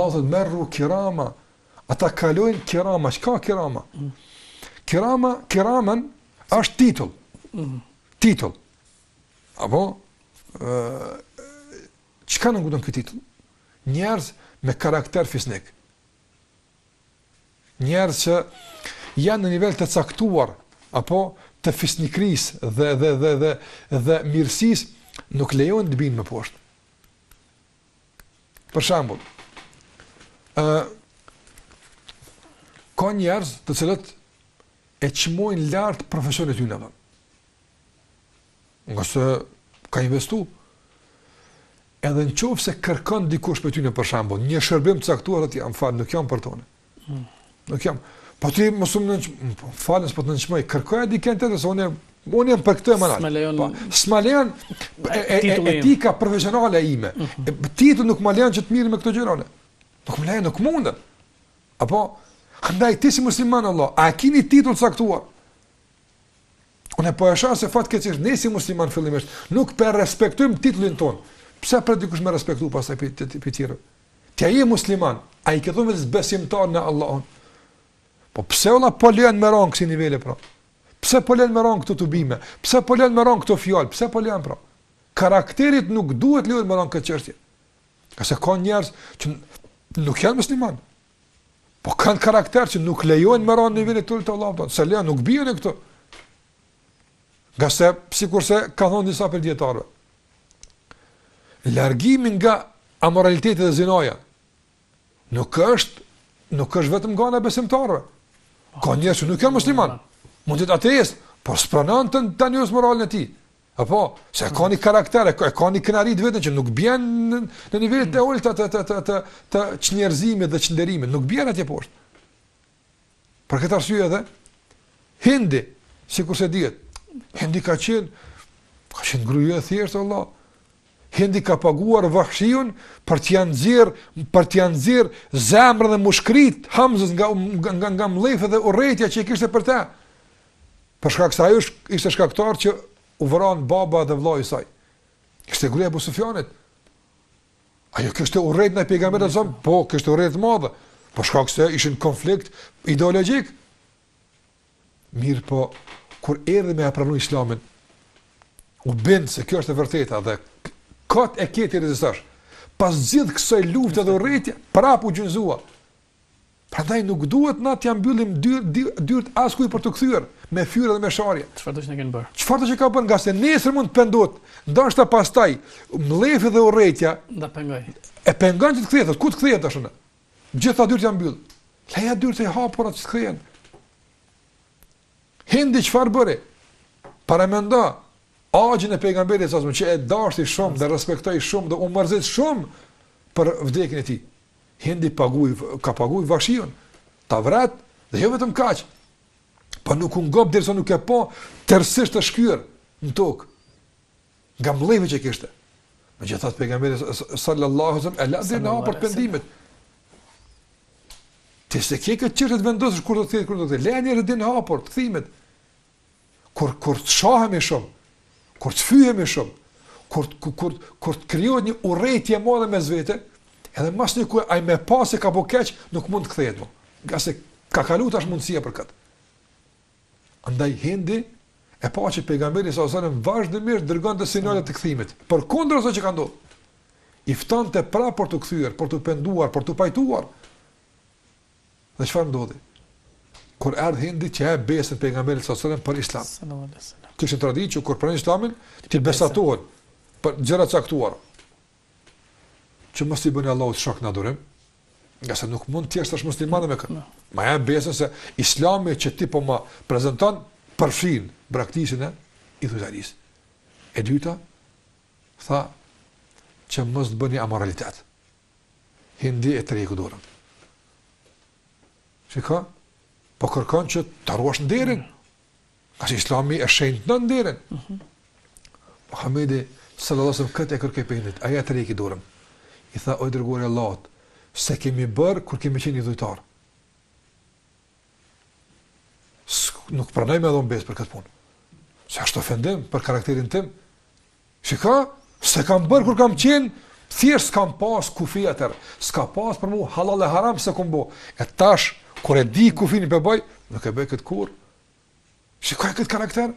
Allah thot merru kirama. Ata kalojnë kirama. Çka kirama? Kiraman është titull. Titull. Apo çka në gudon këtë titull? Njerëz me karakter fisnik. Njerëz që janë në nivel të caktuar apo të fisnikrisë dhe mirësisë nuk lejon të binë më poshtë. Për shembull, ka njerëz të cilët e çmojnë lart profesionin e tyre. Nga se ka investu. Edhe në qofë se kërkon dikush për tyre për shembull, një shërbim të caktuar atje, më fal, nuk jam për tonë. Nuk jam. Po ti mos më falës po të nënçmoj, kërkoja dikën tjetër se unë jam për këtë mandat. S'ma lejon etika profesionale ime. Titulli nuk më lejon që të mirë me këto gjëra. Nuk më lejon, nuk mundem. Apo andaj ti si musliman Allah, a keni titull caktuar? Unë po e shoh se fatkeqësisht ne si musliman fillimisht nuk pe respektojmë titullin ton. Pse për dikush më respektu pastaj për tjerë? Ti je musliman, ai ke thonë besimtar në Allahun. Po pse olla po lën me rang kësi nivele pra? Pse po lën me rang këto tubime? Pse po lën me rang këto fjalë? Pse po lën pra? Karakterit nuk duhet lëhet me rang këtë çështje. Ka se ka njerëz që nuk janë musliman. Po kanë karakter që nuk lejojnë me rang nivelet të Allahut. Se lejon nuk bien këto. Gase sikurse ka thonë disa për dietarëve. Largimi nga amoraliteti dhe zinaja nuk është vetëm nga ana besimtarëve. Ka njerëz që nuk janë musliman, mund të jetë ateist, por s'pranon të njëjës moralin e tij. Apo se ka një karakter, ka një kënaqëri vetëm që nuk bjen në nivelet e ulta të çnjerëzimit dhe çnderimit, nuk bjen atje poshtë. Për këtë arsye edhe Hindi, sikur se dihet, Hindi ka qenë gruaja e thjeshtë Allah. Hindi ka paguar vahshiun për t'ja nxjerr zemrën dhe mushkrit Hamzës nga mllëfet dhe urrëtia që kishte për ta. Për shkak se ai ishte shkaktar që u vran baba dhe vllai i saj. Ishte gruaja e Abu Sufjanit. Ajo kishte urrëti ndaj pejgamberit sa po kishte urrëti të madh. Për shkak se ishin konflikt ideologjik. Mirë po kur erdhi me pranon Islamin, u bën se kjo është e vërteta dhe kot e keti rezistash. Pas gjithë kësaj lufte dhe urrëtie, prapë u gjunjëzua. Prandaj nuk duhet na t'ja mbyllim dyrt askuj për të kthyer me fyrë dhe me sharje. Çfarë do të kenë bërë? Çfarë do të ka bën, nga se nesër mund të pendohet, ndoshta pastaj mllëfi dhe urrëtia nda pengoj. E pengon që të kthehet, ku të kthehet tash? Gjitha dyrt janë mbyll. Leja dyrt e hapura që të kthehen. Hindi çfarë bëri? Paramendo agjën e pejgamberit sa që e dashti shumë dhe respektoi shumë dhe u mërzit shumë për vdekjen e tij. Hindi ka paguaj vashion, ta vrat dhe jo vetëm kaq. Po nuk u ngop derisa nuk e po tërësisht të shkyer në tokë. Nga mllëvi që kishte. Megjithatë pejgamberi sallallahu alaihi wasallam e la dhe në hapur pendimit. Ti se ke këtë çështë të vendosësh kur do të thënë, lejani rëdin hapur të thimet. Kur të shahemi shumë, kur të fyhemi shumë, kur të krijohet një urrëtie e madhe mes vete, edhe mas një ku ai më pas se ka po keq, nuk mund të kthehet më. Nga se ka kaluar tash mundësia për këtë. Andaj Hindi e pa që pejgamberi sallallahu alajhi wasallam vazhdimisht dërgonte sinjale të kthimit. Përkundër asaj që ka ndodhur. I ftonte prapë për të kthyer, për të penduar, për të pajtuar. Dhe çfarë ndodhi? Kur erdhi Hindi që e besën pejgamberit sallallahu alajhi wasallam për Islam. Sallallahu alajhi wasallam. Kishte traditë që kur pranon Islamin, ti besatohen për gjëra të caktuara. Që mos i bëni Allahut shok në adhurim, nga se nuk mund të jesh musliman me këtë. Ma ja besën se Islami që ti po më prezanton përfshin braktisjen e idhujtarisë. E dyta, tha që mos të bëni amoralitet. Hindi e treku dorën. Shiko, po kërkon që të ruash nderin. Ka që Islami e shenjtë në nderin. Muhamedi sallallahu alaihi wasallam këtë e kërkoi pendit, aja të reki dorën. I tha, o dërguari i Allahut, se kemi bërë kur kemi qenë idhujtar. Nuk pranoj me dhon besë për këtë punë. Se është ofendim për karakterin tim. Shika, se kam bërë kur kam qenë Thjesht s'kam pas kufi atër, s'ka pas për mu halal e haram se kum bo. E tash, kur e di kufin i përbëj, nuk e bëj këtë kur. Shikoj këtë karakter.